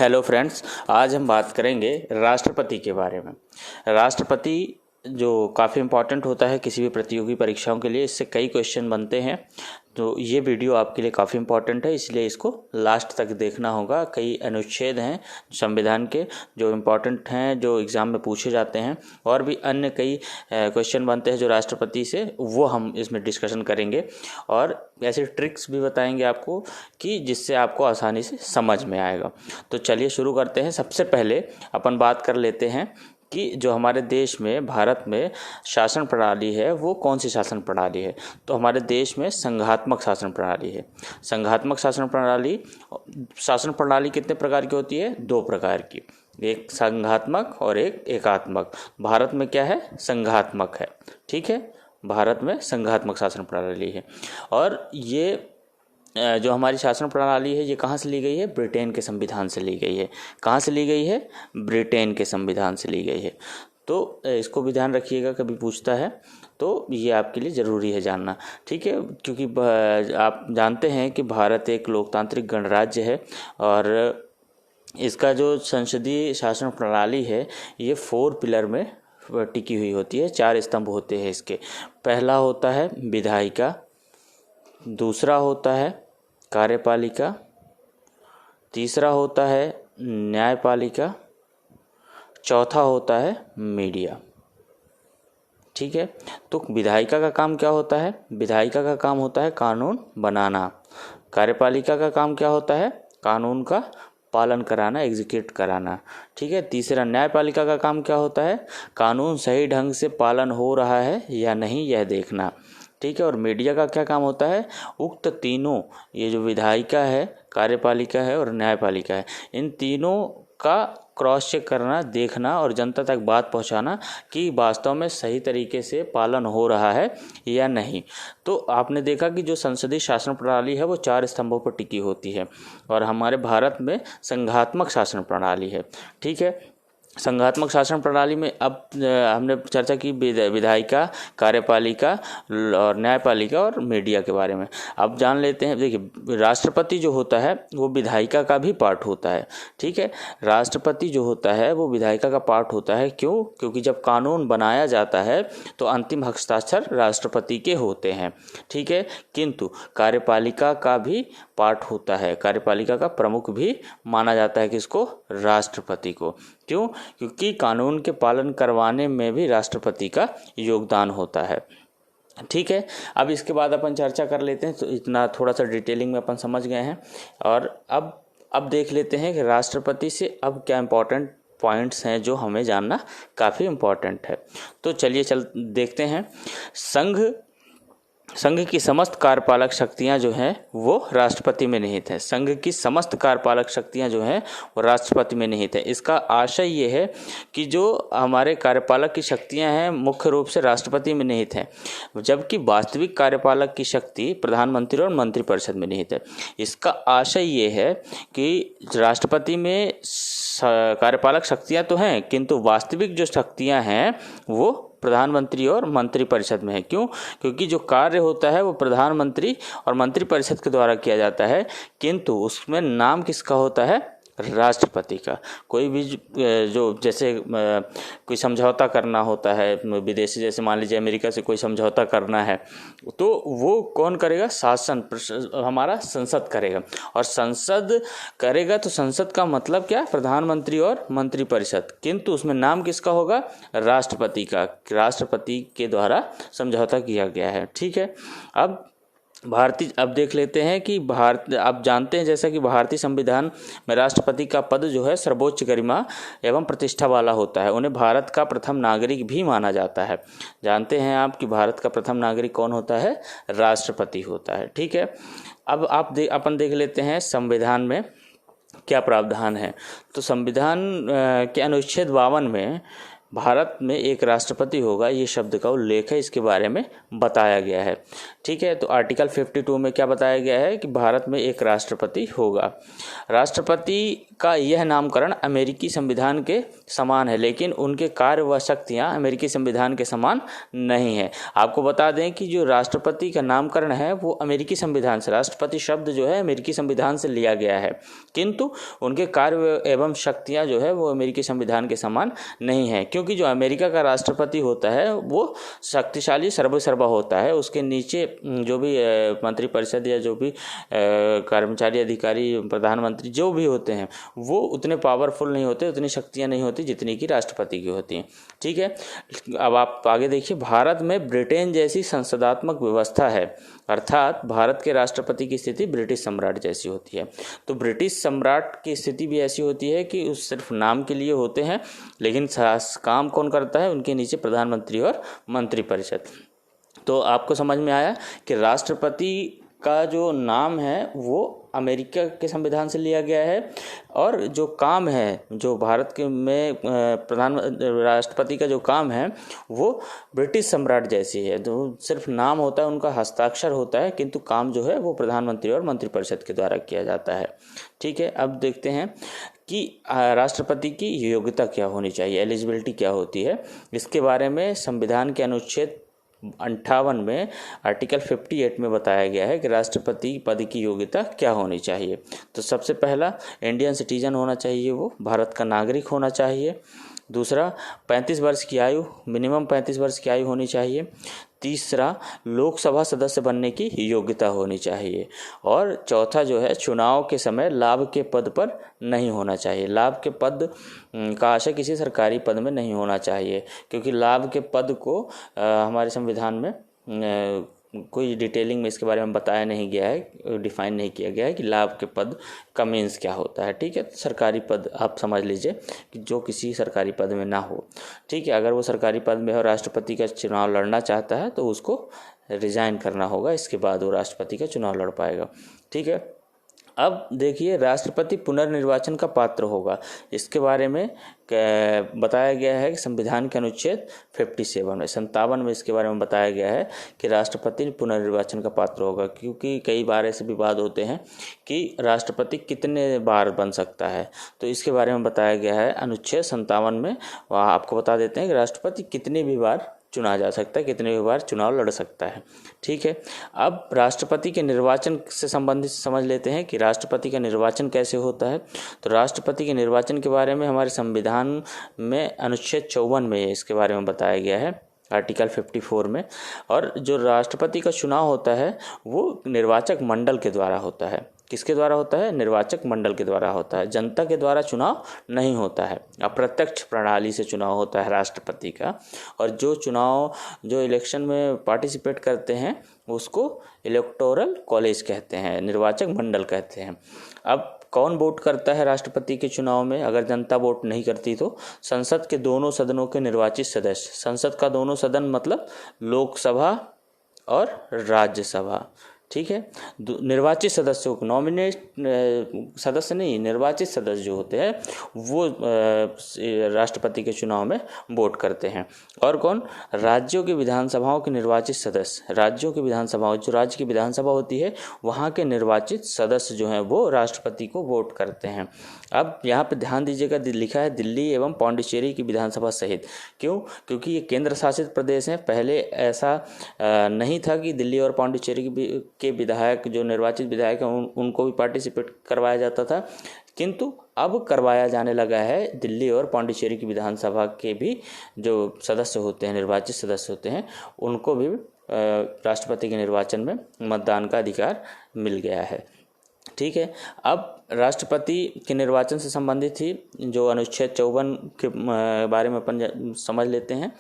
Hello friends, आज हम बात करेंगे राष्ट्रपति के बारे में। राष्ट्रपति जो काफ़ी इम्पॉर्टेंट होता है किसी भी प्रतियोगी परीक्षाओं के लिए, इससे कई क्वेश्चन बनते हैं। तो ये वीडियो आपके लिए काफ़ी इम्पॉर्टेंट है, इसलिए इसको लास्ट तक देखना होगा। कई अनुच्छेद हैं संविधान के जो इम्पॉर्टेंट हैं, जो एग्ज़ाम में पूछे जाते हैं, और भी अन्य कई क्वेश्चन बनते हैं जो राष्ट्रपति से, वो हम इसमें डिस्कशन करेंगे। और ऐसे ट्रिक्स भी बताएंगे आपको कि जिससे आपको आसानी से समझ में आएगा। तो चलिए शुरू करते हैं। सबसे पहले अपन बात कर लेते हैं कि जो हमारे देश में, भारत में शासन प्रणाली है वो कौन सी शासन प्रणाली है। तो हमारे देश में संघात्मक शासन प्रणाली है। संघात्मक शासन प्रणाली कितने प्रकार की होती है? 2 प्रकार की, एक संघात्मक और एक एकात्मक। भारत में क्या है? संघात्मक है। ठीक है, भारत में संघात्मक शासन प्रणाली है। और ये जो हमारी शासन प्रणाली है ये कहाँ से ली गई है? ब्रिटेन के संविधान से ली गई है। कहाँ से ली गई है? ब्रिटेन के संविधान से ली गई है। तो इसको भी ध्यान रखिएगा, कभी पूछता है तो ये आपके लिए ज़रूरी है जानना। ठीक है, क्योंकि आप जानते हैं कि भारत एक लोकतांत्रिक गणराज्य है और इसका जो संसदीय शासन प्रणाली है ये 4 पिलर में टिकी हुई होती है। 4 स्तंभ होते हैं इसके। पहला होता है विधायिका, दूसरा होता है कार्यपालिका, तीसरा होता है न्यायपालिका, चौथा होता है मीडिया। ठीक है, तो विधायिका का काम क्या होता है? विधायिका का काम होता है कानून बनाना। कार्यपालिका का काम क्या होता है? कानून का पालन कराना, एग्जीक्यूट कराना। ठीक है, तीसरा न्यायपालिका का काम क्या होता है? कानून सही ढंग से पालन हो रहा है या नहीं यह देखना। ठीक है, और मीडिया का क्या काम होता है? उक्त तीनों, ये जो विधायिका है, कार्यपालिका है और न्यायपालिका है, इन तीनों का क्रॉस चेक करना, देखना और जनता तक बात पहुंचाना कि वास्तव में सही तरीके से पालन हो रहा है या नहीं। तो आपने देखा कि जो संसदीय शासन प्रणाली है वो 4 स्तंभों पर टिकी होती है और हमारे भारत में संघात्मक शासन प्रणाली है। ठीक है, संघात्मक शासन प्रणाली में अब हमने चर्चा की विधायिका, कार्यपालिका और न्यायपालिका और मीडिया के बारे में। अब जान लेते हैं। देखिए, राष्ट्रपति जो होता है वो विधायिका का भी पार्ट होता है। ठीक है, राष्ट्रपति जो होता है वो विधायिका का पार्ट होता है। क्यों? क्योंकि जब कानून बनाया जाता है तो अंतिम हस्ताक्षर राष्ट्रपति के होते हैं। ठीक है, किंतु कार्यपालिका का भी पार्ट होता है। कार्यपालिका का प्रमुख भी माना जाता है किसको? राष्ट्रपति को। क्यों? क्योंकि कानून के पालन करवाने में भी राष्ट्रपति का योगदान होता है। ठीक है, अब इसके बाद अपन चर्चा कर लेते हैं। तो इतना थोड़ा सा डिटेलिंग में अपन समझ गए हैं और अब देख लेते हैं कि राष्ट्रपति से अब क्या इम्पोर्टेंट पॉइंट्स हैं जो हमें जानना काफ़ी इम्पोर्टेंट है। तो चलिए देखते हैं। संघ की समस्त कार्यपालक शक्तियां जो हैं वो राष्ट्रपति में निहित है। संघ की समस्त कार्यपालक शक्तियां जो हैं वो राष्ट्रपति में निहित है। इसका आशय ये है कि जो हमारे कार्यपालक की शक्तियां हैं मुख्य रूप से राष्ट्रपति में निहित हैं, जबकि वास्तविक कार्यपालक की शक्ति प्रधानमंत्री और मंत्रिपरिषद में निहित है। इसका आशय ये है कि राष्ट्रपति में कार्यपालक शक्तियां तो हैं, किंतु वास्तविक जो शक्तियां हैं वो प्रधानमंत्री और मंत्रिपरिषद में है। क्यों? क्योंकि जो कार्य होता है वो प्रधानमंत्री और मंत्रिपरिषद के द्वारा किया जाता है, किंतु उसमें नाम किसका होता है? राष्ट्रपति का। कोई भी जो जैसे कोई समझौता करना होता है विदेशी, जैसे मान लीजिए अमेरिका से कोई समझौता करना है, तो वो कौन करेगा? शासन, हमारा संसद करेगा। और संसद करेगा तो संसद का मतलब क्या? प्रधानमंत्री और मंत्रिपरिषद, किंतु उसमें नाम किसका होगा? राष्ट्रपति का। राष्ट्रपति के द्वारा समझौता किया गया है। ठीक है, अब देख लेते हैं कि आप जानते हैं जैसा कि भारतीय संविधान में राष्ट्रपति का पद जो है सर्वोच्च गरिमा एवं प्रतिष्ठा वाला होता है। उन्हें भारत का प्रथम नागरिक भी माना जाता है। जानते हैं आप कि भारत का प्रथम नागरिक कौन होता है? राष्ट्रपति होता है। ठीक है, अब अपन देख लेते हैं संविधान में क्या प्रावधान है। तो संविधान के अनुच्छेद 52 में भारत में एक राष्ट्रपति होगा, ये शब्द का उल्लेख है, इसके बारे में बताया गया है। ठीक है, तो आर्टिकल 52 में क्या बताया गया है कि भारत में एक राष्ट्रपति होगा। राष्ट्रपति का यह नामकरण अमेरिकी संविधान के समान है, लेकिन उनके कार्य व शक्तियाँ अमेरिकी संविधान के समान नहीं है। आपको बता दें कि जो राष्ट्रपति का नामकरण है वो अमेरिकी संविधान से, राष्ट्रपति शब्द जो है अमेरिकी संविधान से लिया गया है, किंतु उनके कार्य एवं शक्तियाँ जो है वो अमेरिकी संविधान के समान नहीं है, क्योंकि जो अमेरिका का राष्ट्रपति होता है वो शक्तिशाली सर्वसर्वा होता है। उसके नीचे जो भी मंत्रिपरिषद या जो भी कर्मचारी, अधिकारी, प्रधानमंत्री जो भी होते हैं वो उतने पावरफुल नहीं होते, उतनी शक्तियां नहीं होती जितनी कि राष्ट्रपति की होती हैं। ठीक है, अब आप आगे देखिए, भारत में ब्रिटेन जैसी संसदात्मक व्यवस्था है, अर्थात भारत के राष्ट्रपति की स्थिति ब्रिटिश सम्राट जैसी होती है। तो ब्रिटिश सम्राट की स्थिति भी ऐसी होती है कि उस सिर्फ नाम के लिए होते हैं, लेकिन काम कौन करता है, उनके नीचे प्रधानमंत्री और मंत्रिपरिषद। तो आपको समझ में आया कि राष्ट्रपति का जो नाम है वो अमेरिका के संविधान से लिया गया है, और जो काम है, जो भारत के में राष्ट्रपति का जो काम है वो ब्रिटिश सम्राट जैसी है। तो सिर्फ नाम होता है, उनका हस्ताक्षर होता है, किंतु काम जो है वो प्रधानमंत्री और मंत्रिपरिषद के द्वारा किया जाता है। ठीक है, अब देखते हैं कि राष्ट्रपति की योग्यता क्या होनी चाहिए, एलिजिबिलिटी क्या होती है। इसके बारे में संविधान के अनुच्छेद 58 में आर्टिकल 58 में बताया गया है कि राष्ट्रपति पद की योग्यता क्या होनी चाहिए। तो सबसे पहला, इंडियन सिटीजन होना चाहिए, वो भारत का नागरिक होना चाहिए। दूसरा, 35 वर्ष की आयु, मिनिमम 35 वर्ष की आयु होनी चाहिए। तीसरा, लोकसभा सदस्य बनने की योग्यता होनी चाहिए। और चौथा जो है, चुनाव के समय लाभ के पद पर नहीं होना चाहिए। लाभ के पद का आशय किसी सरकारी पद में नहीं होना चाहिए, क्योंकि लाभ के पद को हमारे संविधान में कोई डिटेलिंग में इसके बारे में बताया नहीं गया है, डिफाइन नहीं किया गया है कि लाभ के पद का मीन्स क्या होता है। ठीक है, तो सरकारी पद आप समझ लीजिए कि जो किसी सरकारी पद में ना हो। ठीक है, अगर वो सरकारी पद में हो, राष्ट्रपति का चुनाव लड़ना चाहता है तो उसको रिजाइन करना होगा, इसके बाद वो राष्ट्रपति का चुनाव लड़ पाएगा। ठीक है, अब देखिए, राष्ट्रपति पुनर्निर्वाचन का पात्र होगा। इसके बारे में बताया गया है कि संविधान के अनुच्छेद 57 में इसके बारे में बताया गया है कि राष्ट्रपति पुनर्निर्वाचन का पात्र होगा, क्योंकि कई बार ऐसे विवाद होते हैं कि राष्ट्रपति कितने बार बन सकता है। तो इसके बारे में बताया गया है अनुच्छेद 57 में। वहाँ आपको बता देते हैं कि राष्ट्रपति कितने भी बार चुना जा सकता है, कितने भी बार चुनाव लड़ सकता है। ठीक है, अब राष्ट्रपति के निर्वाचन से संबंधित समझ लेते हैं कि राष्ट्रपति का निर्वाचन कैसे होता है। तो राष्ट्रपति के निर्वाचन के बारे में हमारे संविधान में अनुच्छेद 54 में इसके बारे में बताया गया है, आर्टिकल 54 में। और जो राष्ट्रपति का चुनाव होता है वो निर्वाचक मंडल के द्वारा होता है। किसके द्वारा होता है? निर्वाचक मंडल के द्वारा होता है। जनता के द्वारा चुनाव नहीं होता है, अप्रत्यक्ष प्रणाली से चुनाव होता है राष्ट्रपति का। और जो इलेक्शन में पार्टिसिपेट करते हैं उसको इलेक्टोरल कॉलेज कहते हैं, निर्वाचक मंडल कहते हैं। अब कौन वोट करता है राष्ट्रपति के चुनाव में? अगर जनता वोट नहीं करती तो संसद के दोनों सदनों के निर्वाचित सदस्य, संसद का दोनों सदन मतलब लोकसभा और राज्यसभा। ठीक है, निर्वाचित सदस्यों को, नॉमिनेट सदस्य नहीं, निर्वाचित सदस्य जो होते हैं वो राष्ट्रपति के चुनाव में वोट करते हैं। और कौन? राज्यों की विधानसभाओं के निर्वाचित सदस्य, राज्यों की विधानसभाओं, जो राज्य की विधानसभा होती है वहाँ के निर्वाचित सदस्य जो हैं वो राष्ट्रपति को वोट करते हैं। अब यहाँ पे ध्यान दीजिएगा, लिखा है दिल्ली एवं पौंडीचेरी की विधानसभा सहित। क्यों? क्योंकि ये केंद्र शासित प्रदेश हैं। पहले ऐसा नहीं था कि दिल्ली और पौंडीचेरी के विधायक, जो निर्वाचित विधायक हैं उनको भी पार्टिसिपेट करवाया जाता था, किंतु अब करवाया जाने लगा है दिल्ली और पौंडीचेरी की विधानसभा के भी जो सदस्य होते हैं, निर्वाचित सदस्य होते हैं, उनको भी राष्ट्रपति के निर्वाचन में मतदान का अधिकार मिल गया है। ठीक है, अब राष्ट्रपति के निर्वाचन से संबंधित ही जो अनुच्छेद 54 के बारे में अपन समझ लेते हैं।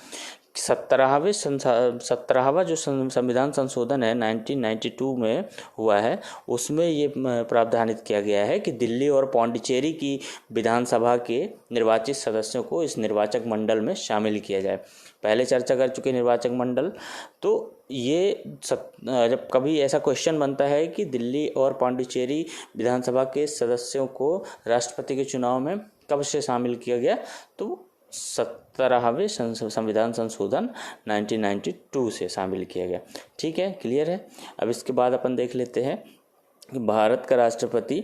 17वां जो संविधान संशोधन है 1992 में हुआ है, उसमें ये प्रावधानित किया गया है कि दिल्ली और पौंडीचेरी की विधानसभा के निर्वाचित सदस्यों को इस निर्वाचक मंडल में शामिल किया जाए। पहले चर्चा कर चुके निर्वाचक मंडल, तो ये जब कभी ऐसा क्वेश्चन बनता है कि दिल्ली और पौंडीचेरी विधानसभा के सदस्यों को राष्ट्रपति के चुनाव में कब से शामिल किया गया, तो 17वें संविधान संशोधन 1992 से शामिल किया गया। ठीक है, क्लियर है। अब इसके बाद अपन देख लेते हैं कि भारत का राष्ट्रपति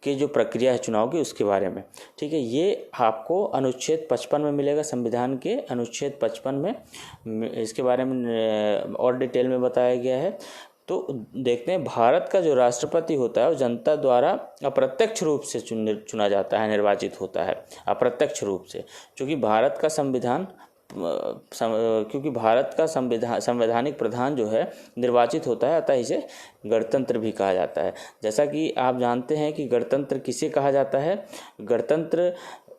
की जो प्रक्रिया है चुनाव की, उसके बारे में। ठीक है, ये आपको अनुच्छेद 55 में मिलेगा, संविधान के अनुच्छेद 55 में इसके बारे में और डिटेल में बताया गया है। तो देखते हैं, भारत का जो राष्ट्रपति होता है वो जनता द्वारा अप्रत्यक्ष रूप से चुना जाता है, निर्वाचित होता है अप्रत्यक्ष रूप से, क्योंकि भारत का संवैधानिक प्रधान जो है निर्वाचित होता है, अतः इसे गणतंत्र भी कहा जाता है। जैसा कि आप जानते हैं कि गणतंत्र किसे कहा जाता है, गणतंत्र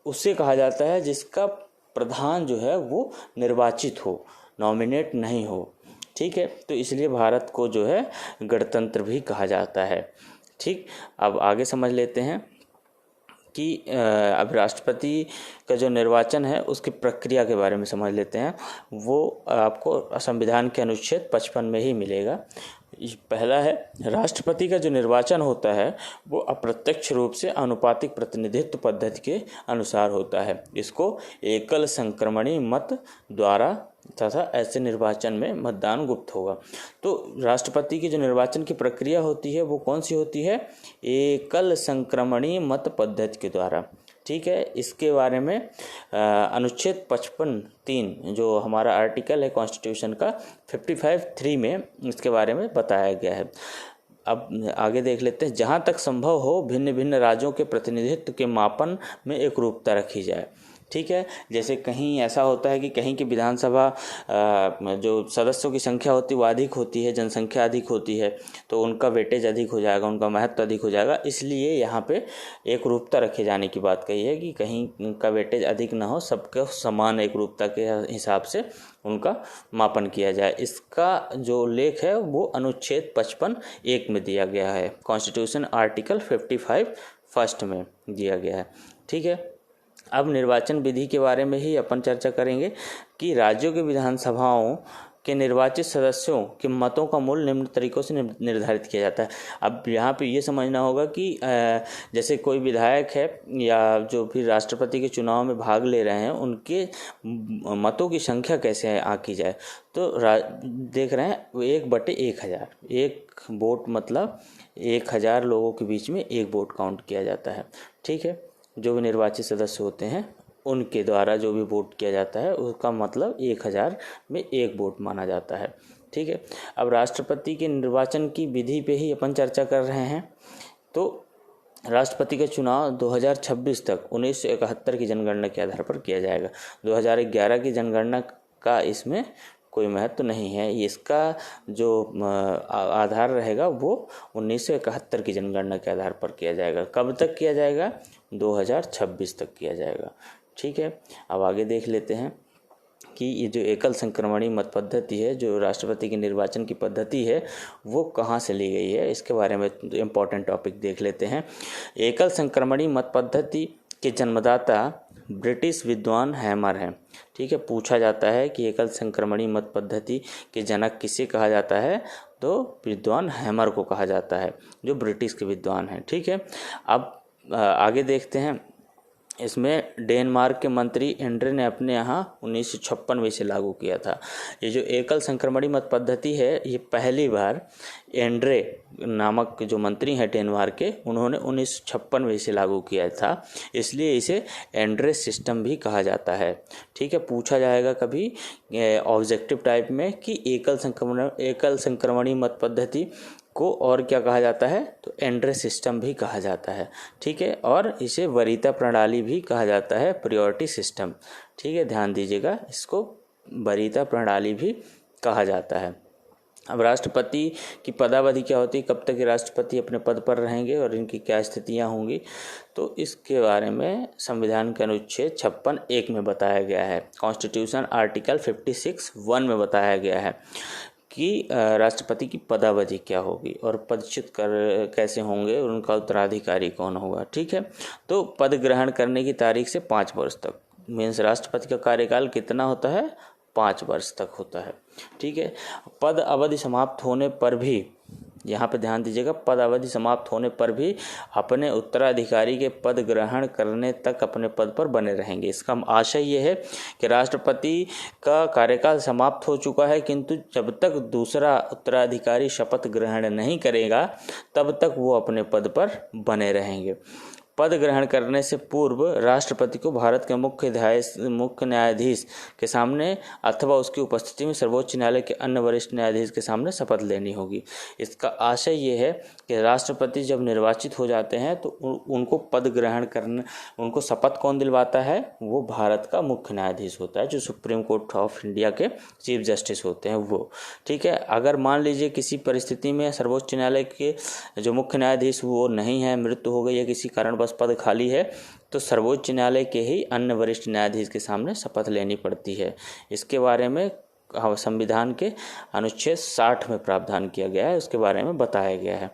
उसे कहा जाता है जिसका प्रधान जो है वो निर्वाचित हो, नॉमिनेट नहीं हो। ठीक है, तो इसलिए भारत को जो है गणतंत्र भी कहा जाता है। ठीक, अब आगे समझ लेते हैं कि अब राष्ट्रपति का जो निर्वाचन है उसकी प्रक्रिया के बारे में समझ लेते हैं। वो आपको संविधान के अनुच्छेद 55 में ही मिलेगा। पहला है, राष्ट्रपति का जो निर्वाचन होता है वो अप्रत्यक्ष रूप से आनुपातिक प्रतिनिधित्व पद्धति के अनुसार होता है। इसको एकल संक्रमणी मत द्वारा तथा ऐसे निर्वाचन में मतदान गुप्त होगा। तो राष्ट्रपति की जो निर्वाचन की प्रक्रिया होती है वो कौन सी होती है, एकल संक्रमणी मत पद्धति के द्वारा। ठीक है, इसके बारे में अनुच्छेद 55(3) जो हमारा आर्टिकल है कॉन्स्टिट्यूशन का 55(3) में इसके बारे में बताया गया है। अब आगे देख लेते हैं, जहाँ तक संभव हो भिन्न भिन्न राज्यों के प्रतिनिधित्व के मापन में एक रूपता रखी जाए। ठीक है, जैसे कहीं ऐसा होता है कि कहीं की विधानसभा जो सदस्यों की संख्या होती है वो अधिक होती है, जनसंख्या अधिक होती है, तो उनका वेटेज अधिक हो जाएगा, उनका महत्व अधिक हो जाएगा। इसलिए यहाँ पे एक रूपता रखे जाने की बात कही है कि कहीं का वेटेज अधिक ना हो, सबके समान एक रूपता के हिसाब से उनका मापन किया जाए। इसका जो लेख है वो अनुच्छेद 55(1) में दिया गया है, कॉन्स्टिट्यूशन आर्टिकल 55 फर्स्ट में दिया गया है। ठीक है, अब निर्वाचन विधि के बारे में ही अपन चर्चा करेंगे कि राज्यों की विधानसभाओं के निर्वाचित सदस्यों के मतों का मूल्य निम्न तरीकों से निर्धारित किया जाता है। अब यहाँ पे ये समझना होगा कि जैसे कोई विधायक है या जो भी राष्ट्रपति के चुनाव में भाग ले रहे हैं, उनके मतों की संख्या कैसे आंकी जाए। तो देख रहे हैं 1/1000, एक वोट मतलब 1000 लोगों के बीच में एक वोट काउंट किया जाता है। ठीक है, जो भी निर्वाचित सदस्य होते हैं उनके द्वारा जो भी वोट किया जाता है उसका मतलब 1000 में एक वोट माना जाता है। ठीक है, अब राष्ट्रपति के निर्वाचन की विधि पे ही अपन चर्चा कर रहे हैं। तो राष्ट्रपति का चुनाव 2026 तक 1971 की जनगणना के आधार पर किया जाएगा। 2011 की जनगणना का इसमें कोई महत्व नहीं है। इसका जो आधार रहेगा वो 1971 की जनगणना के आधार पर किया जाएगा। कब तक किया जाएगा, 2026 तक किया जाएगा। ठीक है, अब आगे देख लेते हैं कि ये जो एकल संक्रमणी मत पद्धति है, जो राष्ट्रपति के निर्वाचन की पद्धति है, वो कहाँ से ली गई है, इसके बारे में इम्पोर्टेंट टॉपिक देख लेते हैं। एकल संक्रमणी मत पद्धति के जन्मदाता ब्रिटिश विद्वान हैमर हैं। ठीक है, पूछा जाता है कि एकल संक्रमणी मत पद्धति के जनक किसे कहा जाता है, तो विद्वान हैमर को कहा जाता है, जो ब्रिटिश के विद्वान हैं। ठीक है, अब आगे देखते हैं। इसमें डेनमार्क के मंत्री एंड्रे ने अपने यहाँ 1956 में इसे लागू किया था। ये जो एकल संक्रमणी मत पद्धति है, ये पहली बार एंड्रे नामक जो मंत्री हैं डेनमार्क के, उन्होंने 1956 में इसे लागू किया था, इसलिए इसे एंड्रे सिस्टम भी कहा जाता है। ठीक है, पूछा जाएगा कभी ऑब्जेक्टिव टाइप में कि एकल संक्रमणी मत पद्धति को और क्या कहा जाता है, तो एंड्रे सिस्टम भी कहा जाता है। ठीक है, और इसे वरीयता प्रणाली भी कहा जाता है, प्रायोरिटी सिस्टम। ठीक है, ध्यान दीजिएगा, इसको वरीयता प्रणाली भी कहा जाता है। अब राष्ट्रपति की पदावधि क्या होती है, कब तक राष्ट्रपति अपने पद पर रहेंगे और इनकी क्या स्थितियां होंगी, तो इसके बारे में संविधान के अनुच्छेद 56(1) में बताया गया है। कॉन्स्टिट्यूशन आर्टिकल 56(1) में बताया गया है कि राष्ट्रपति की पदावधि क्या होगी और पदच्युत कैसे होंगे और उनका उत्तराधिकारी कौन होगा। ठीक है, तो पद ग्रहण करने की तारीख से 5 वर्ष तक, मीन्स राष्ट्रपति का कार्यकाल कितना होता है, 5 वर्ष तक होता है। ठीक है, पद अवधि समाप्त होने पर भी यहाँ पे ध्यान दीजिएगा, पद अवधि समाप्त होने पर भी अपने उत्तराधिकारी के पद ग्रहण करने तक अपने पद पर बने रहेंगे। इसका आशय ये है कि राष्ट्रपति का कार्यकाल समाप्त हो चुका है, किंतु जब तक दूसरा उत्तराधिकारी शपथ ग्रहण नहीं करेगा तब तक वो अपने पद पर बने रहेंगे। पद ग्रहण करने से पूर्व राष्ट्रपति को भारत के मुख्य न्यायाधीश के सामने अथवा उसकी उपस्थिति में सर्वोच्च न्यायालय के अन्य वरिष्ठ न्यायाधीश के सामने शपथ लेनी होगी। इसका आशय ये है कि राष्ट्रपति जब निर्वाचित हो जाते हैं तो उनको पद ग्रहण करने, उनको शपथ कौन दिलवाता है? वो भारत का मुख्य न्यायाधीश होता है, जो सुप्रीम कोर्ट ऑफ इंडिया के चीफ जस्टिस होते हैं वो। ठीक है, अगर मान लीजिए किसी परिस्थिति में सर्वोच्च न्यायालय के जो मुख्य न्यायाधीश वो नहीं है, मृत्यु हो गई या किसी कारण पद खाली है, तो सर्वोच्च न्यायालय के ही अन्य वरिष्ठ न्यायाधीश के सामने शपथ लेनी पड़ती है। इसके बारे में संविधान के अनुच्छेद 60 में प्रावधान किया गया है, उसके बारे में बताया गया है।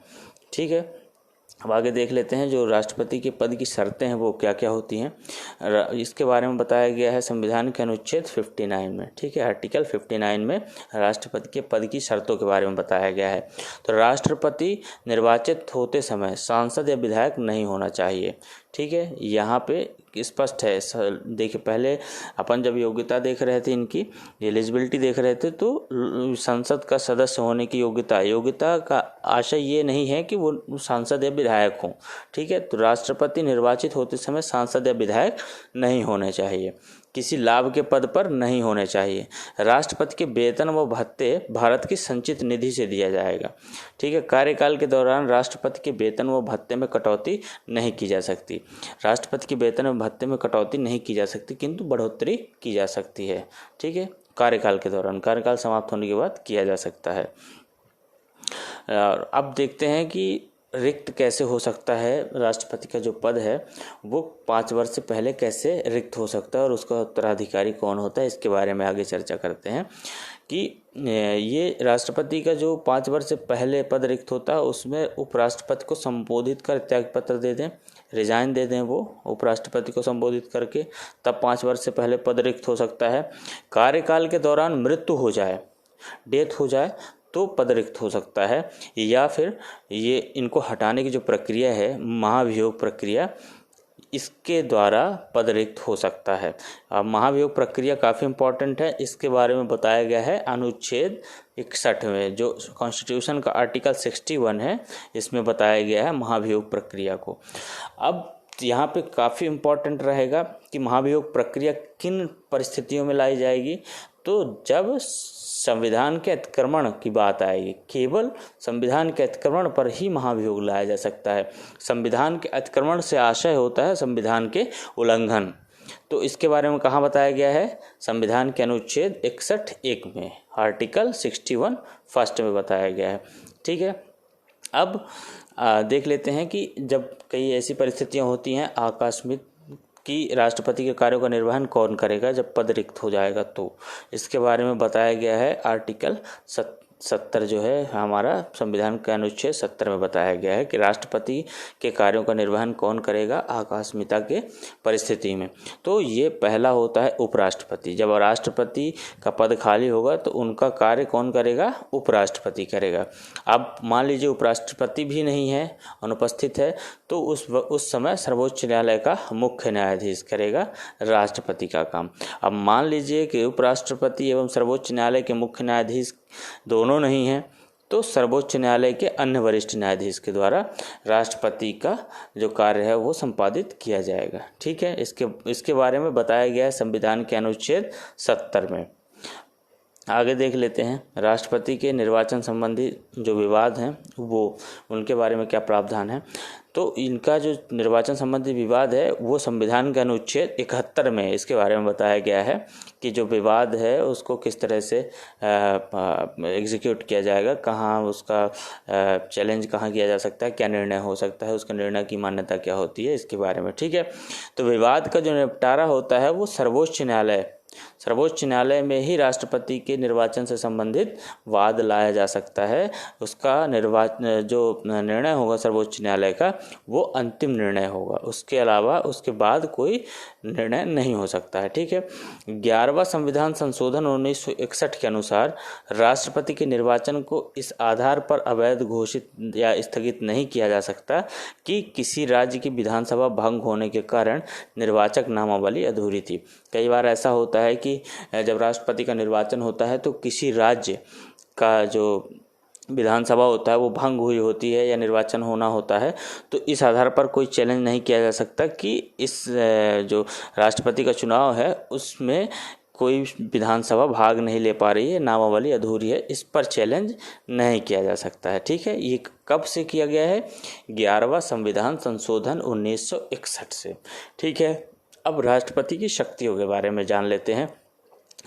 ठीक है, अब आगे देख लेते हैं जो राष्ट्रपति के पद की शर्तें हैं वो क्या क्या होती हैं। इसके बारे में बताया गया है संविधान के अनुच्छेद 59 में। ठीक है, आर्टिकल 59 में राष्ट्रपति के पद की शर्तों के बारे में बताया गया है। तो राष्ट्रपति निर्वाचित होते समय सांसद या विधायक नहीं होना चाहिए। ठीक है, यहाँ पे स्पष्ट है। देखिए, पहले अपन जब योग्यता देख रहे थे, इनकी एलिजिबिलिटी देख रहे थे, तो संसद का सदस्य होने की योग्यता का आशय ये नहीं है कि वो सांसद या विधायक हों। ठीक है, तो राष्ट्रपति निर्वाचित होते समय सांसद या विधायक नहीं होने चाहिए, किसी लाभ के पद पर नहीं होने चाहिए। राष्ट्रपति के वेतन व भत्ते भारत की संचित निधि से दिया जाएगा। ठीक है, कार्यकाल के दौरान राष्ट्रपति के वेतन व भत्ते में कटौती नहीं की जा सकती। राष्ट्रपति के वेतन व भत्ते में कटौती नहीं की जा सकती, किंतु बढ़ोतरी की जा सकती है। ठीक है, कार्यकाल के दौरान, कार्यकाल समाप्त होने के बाद किया जा सकता है। अब देखते हैं कि रिक्त कैसे हो सकता है, राष्ट्रपति का जो पद है वो 5 वर्ष से पहले कैसे रिक्त हो सकता है और उसका उत्तराधिकारी कौन होता है, इसके बारे में आगे चर्चा करते हैं। कि ये राष्ट्रपति का जो 5 वर्ष से पहले पद रिक्त होता है उसमें उपराष्ट्रपति को संबोधित कर त्याग पत्र दे दें, रिजाइन दे दें वो उपराष्ट्रपति को संबोधित करके, तब 5 वर्ष से पहले पद रिक्त हो सकता है। कार्यकाल के दौरान मृत्यु हो जाए, डेथ हो जाए तो पद रिक्त हो सकता है, या फिर ये इनको हटाने की जो प्रक्रिया है महाभियोग प्रक्रिया, इसके द्वारा पद रिक्त हो सकता है। अब महाभियोग प्रक्रिया काफ़ी इम्पॉर्टेंट है, इसके बारे में बताया गया है अनुच्छेद 61 में, जो कॉन्स्टिट्यूशन का आर्टिकल 61 है, इसमें बताया गया है महाभियोग प्रक्रिया को। अब यहाँ पे काफ़ी इम्पॉर्टेंट रहेगा कि महाभियोग प्रक्रिया किन परिस्थितियों में लाई जाएगी। तो जब संविधान के अतिक्रमण की बात आएगी, केवल संविधान के अतिक्रमण पर ही महाभियोग लाया जा सकता है। संविधान के अतिक्रमण से आशय होता है संविधान के उल्लंघन। तो इसके बारे में कहाँ बताया गया है? संविधान के अनुच्छेद 61(1) में, आर्टिकल 61 फर्स्ट में बताया गया है। ठीक है, अब देख लेते हैं कि जब कई ऐसी परिस्थितियां होती हैं आकस्मिक कि राष्ट्रपति के कार्यों का निर्वहन कौन करेगा जब पद रिक्त हो जाएगा, तो इसके बारे में बताया गया है आर्टिकल 70 जो है हमारा संविधान के अनुच्छेद 70 में बताया गया है कि राष्ट्रपति के कार्यों का निर्वहन कौन करेगा आकस्मिकता के परिस्थिति में। तो ये पहला होता है उपराष्ट्रपति। जब राष्ट्रपति का पद खाली होगा तो उनका कार्य कौन करेगा? उपराष्ट्रपति करेगा। अब मान लीजिए उपराष्ट्रपति भी नहीं है, अनुपस्थित है, तो उस समय सर्वोच्च न्यायालय का मुख्य न्यायाधीश करेगा राष्ट्रपति का काम। अब मान लीजिए कि उपराष्ट्रपति एवं सर्वोच्च न्यायालय के मुख्य न्यायाधीश दोनों नहीं हैं, तो सर्वोच्च न्यायालय के अन्य वरिष्ठ न्यायाधीश के द्वारा राष्ट्रपति का जो कार्य है वो संपादित किया जाएगा। ठीक है, इसके बारे में बताया गया है संविधान के अनुच्छेद 70 में। आगे देख लेते हैं राष्ट्रपति के निर्वाचन संबंधी जो विवाद हैं वो उनके बारे में क्या प्रावधान है। तो इनका जो निर्वाचन संबंधी विवाद है वो संविधान के अनुच्छेद 71 में इसके बारे में बताया गया है कि जो विवाद है उसको किस तरह से एग्जीक्यूट किया जाएगा, कहाँ उसका चैलेंज कहाँ किया जा सकता है, क्या निर्णय हो सकता है, उसके निर्णय की मान्यता क्या होती है, इसके बारे में। ठीक है, तो विवाद का जो निपटारा होता है वो सर्वोच्च न्यायालय सर्वोच्च न्यायालय में ही राष्ट्रपति के निर्वाचन से संबंधित वाद लाया जा सकता है। उसका जो निर्णय होगा सर्वोच्च न्यायालय का वो अंतिम निर्णय होगा, उसके अलावा उसके बाद कोई निर्णय नहीं हो सकता है। ठीक है। 11वां संविधान संशोधन 1961 के अनुसार राष्ट्रपति के निर्वाचन को इस आधार पर अवैध घोषित या स्थगित नहीं किया जा सकता कि किसी राज्य की विधानसभा भंग होने के कारण निर्वाचक नामावली अधूरी थी। कई बार ऐसा होता है कि जब राष्ट्रपति का निर्वाचन होता है तो किसी राज्य का जो विधानसभा होता है वो भंग हुई होती है या निर्वाचन होना होता है, तो इस आधार पर कोई चैलेंज नहीं किया जा सकता कि इस जो राष्ट्रपति का चुनाव है उसमें कोई विधानसभा भाग नहीं ले पा रही है, नामावली अधूरी है, इस पर चैलेंज नहीं किया जा सकता है। ठीक है। ये कब से किया गया है? 11वां संविधान संशोधन 1961 से। ठीक है। अब राष्ट्रपति की शक्तियों के बारे में जान लेते हैं।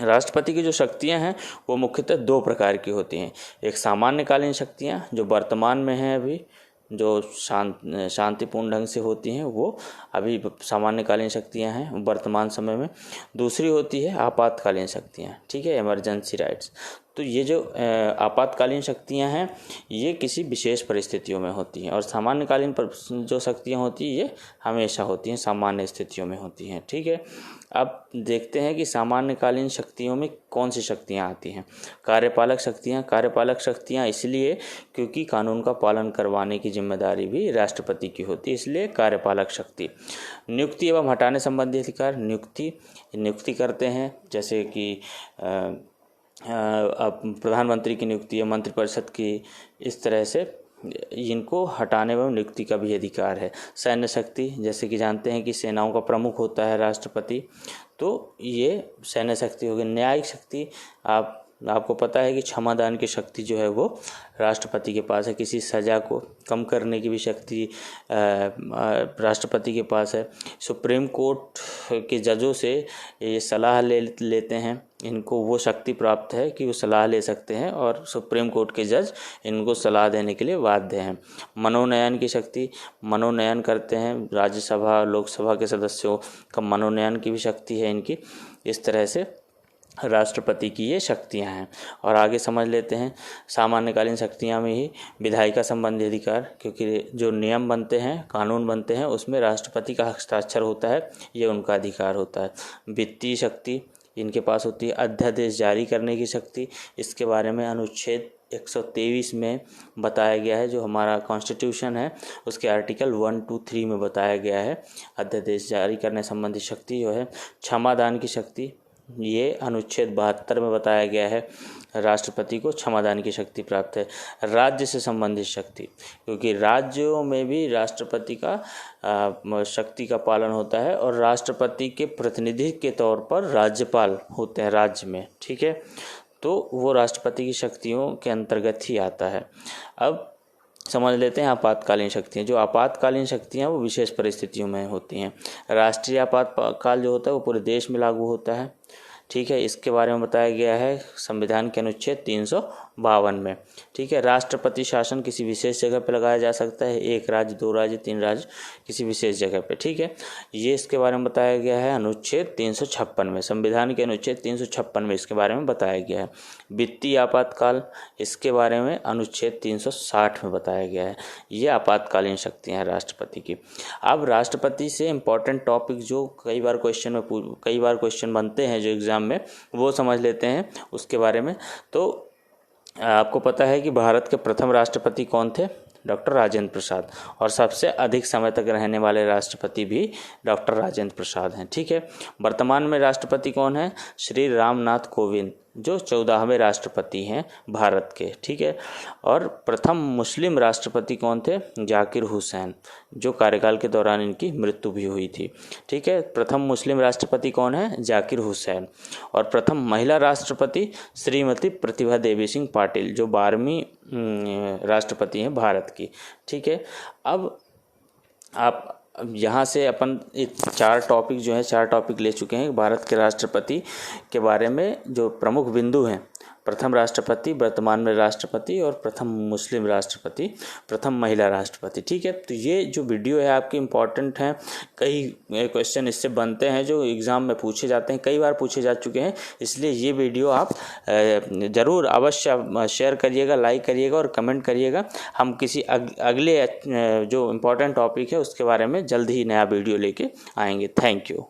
राष्ट्रपति की जो शक्तियां हैं वो मुख्यतः 2 प्रकार की होती हैं। एक सामान्यकालीन शक्तियां जो वर्तमान में हैं, अभी जो शांतिपूर्ण ढंग से होती हैं, वो अभी सामान्यकालीन शक्तियां हैं वर्तमान समय में। दूसरी होती है आपातकालीन शक्तियां। ठीक है, इमरजेंसी राइट्स। तो ये जो आपातकालीन शक्तियां हैं ये किसी विशेष परिस्थितियों में होती हैं, और सामान्यकालीन जो शक्तियां होती हैं ये हमेशा होती हैं, सामान्य स्थितियों में होती हैं। ठीक है। अब देखते हैं कि सामान्यकालीन शक्तियों में कौन सी शक्तियां आती हैं। कार्यपालक शक्तियां इसलिए क्योंकि कानून का पालन करवाने की जिम्मेदारी भी राष्ट्रपति की होती है, इसलिए कार्यपालक शक्ति। नियुक्ति एवं हटाने संबंधी अधिकार, नियुक्ति करते हैं, जैसे कि प्रधानमंत्री की नियुक्ति या मंत्रिपरिषद की, इस तरह से इनको हटाने एवं नियुक्ति का भी अधिकार है। सैन्य शक्ति, जैसे कि जानते हैं कि सेनाओं का प्रमुख होता है राष्ट्रपति, तो ये सैन्य शक्ति होगी। न्यायिक शक्ति, आपको पता है कि क्षमादान की शक्ति जो है वो राष्ट्रपति के पास है। किसी सज़ा को कम करने की भी शक्ति राष्ट्रपति के पास है। सुप्रीम कोर्ट के जजों से ये सलाह लेते हैं, इनको वो शक्ति प्राप्त है कि वो सलाह ले सकते हैं, और सुप्रीम कोर्ट के जज इनको सलाह देने के लिए बाध्य हैं। मनोनयन की शक्ति, मनोनयन करते हैं, राज्यसभा लोकसभा के सदस्यों का मनोनयन की भी शक्ति है इनकी। इस तरह से राष्ट्रपति की ये शक्तियां हैं। और आगे समझ लेते हैं सामान्यकालीन शक्तियां में ही विधायिका संबंधी अधिकार, क्योंकि जो नियम बनते हैं, कानून बनते हैं, उसमें राष्ट्रपति का हस्ताक्षर होता है, ये उनका अधिकार होता है। वित्तीय शक्ति इनके पास होती है। अध्यादेश जारी करने की शक्ति, इसके बारे में अनुच्छेद 123 में बताया गया है, जो हमारा कॉन्स्टिट्यूशन है उसके आर्टिकल 1, 2, 3 में बताया गया है। अध्यादेश जारी करने संबंधी शक्ति जो है। क्षमादान की शक्ति, ये अनुच्छेद 72 में बताया गया है, राष्ट्रपति को क्षमादान की शक्ति प्राप्त है। राज्य से संबंधित शक्ति, क्योंकि राज्यों में भी राष्ट्रपति का शक्ति का पालन होता है, और राष्ट्रपति के प्रतिनिधि के तौर पर राज्यपाल होते हैं राज्य में। ठीक है, तो वो राष्ट्रपति की शक्तियों के अंतर्गत ही आता है। अब समझ लेते हैं आपातकालीन शक्तियाँ। जो आपातकालीन शक्तियाँ वो विशेष परिस्थितियों में होती हैं। राष्ट्रीय आपातकाल जो होता है वो पूरे देश में लागू होता है। ठीक है, इसके बारे में बताया गया है संविधान के अनुच्छेद 352 में। ठीक है, राष्ट्रपति शासन किसी विशेष जगह पर लगाया जा सकता है, 1 राज्य, 2 राज्य, 3 राज्य, किसी विशेष जगह पे। ठीक है, ये इसके बारे में बताया गया है अनुच्छेद 356 में, संविधान के अनुच्छेद 356 में इसके बारे में बताया गया है। वित्तीय आपातकाल, इसके बारे में अनुच्छेद 360 में बताया गया है। ये आपातकालीन शक्तियाँ हैं राष्ट्रपति की। अब राष्ट्रपति से इम्पोर्टेंट टॉपिक जो कई बार क्वेश्चन बनते हैं जो एग्जाम में, वो समझ लेते हैं उसके बारे में। तो आपको पता है कि भारत के प्रथम राष्ट्रपति कौन थे? डॉक्टर राजेंद्र प्रसाद। और सबसे अधिक समय तक रहने वाले राष्ट्रपति भी डॉक्टर राजेंद्र प्रसाद हैं। ठीक है, वर्तमान में राष्ट्रपति कौन है? श्री रामनाथ कोविंद, जो 14वें राष्ट्रपति हैं भारत के। ठीक है, और प्रथम मुस्लिम राष्ट्रपति कौन थे? जाकिर हुसैन, जो कार्यकाल के दौरान इनकी मृत्यु भी हुई थी। ठीक है, प्रथम मुस्लिम राष्ट्रपति कौन है? जाकिर हुसैन। और प्रथम महिला राष्ट्रपति श्रीमती प्रतिभा देवी सिंह पाटिल, जो 12वीं राष्ट्रपति हैं भारत की। ठीक है, अब आप यहाँ से अपन 4 टॉपिक जो है 4 टॉपिक ले चुके हैं भारत के राष्ट्रपति के बारे में। जो प्रमुख बिंदु हैं प्रथम राष्ट्रपति, वर्तमान में राष्ट्रपति, और प्रथम मुस्लिम राष्ट्रपति, प्रथम महिला राष्ट्रपति। ठीक है, तो ये जो वीडियो है आपकी इम्पॉर्टेंट है। कई क्वेश्चन इससे बनते हैं जो एग्ज़ाम में पूछे जाते हैं, कई बार पूछे जा चुके हैं, इसलिए ये वीडियो आप ज़रूर अवश्य शेयर करिएगा, लाइक करिएगा और कमेंट करिएगा। हम किसी अगले जो इम्पोर्टेंट टॉपिक है उसके बारे में जल्द ही नया वीडियो लेके आएंगे। Thank you.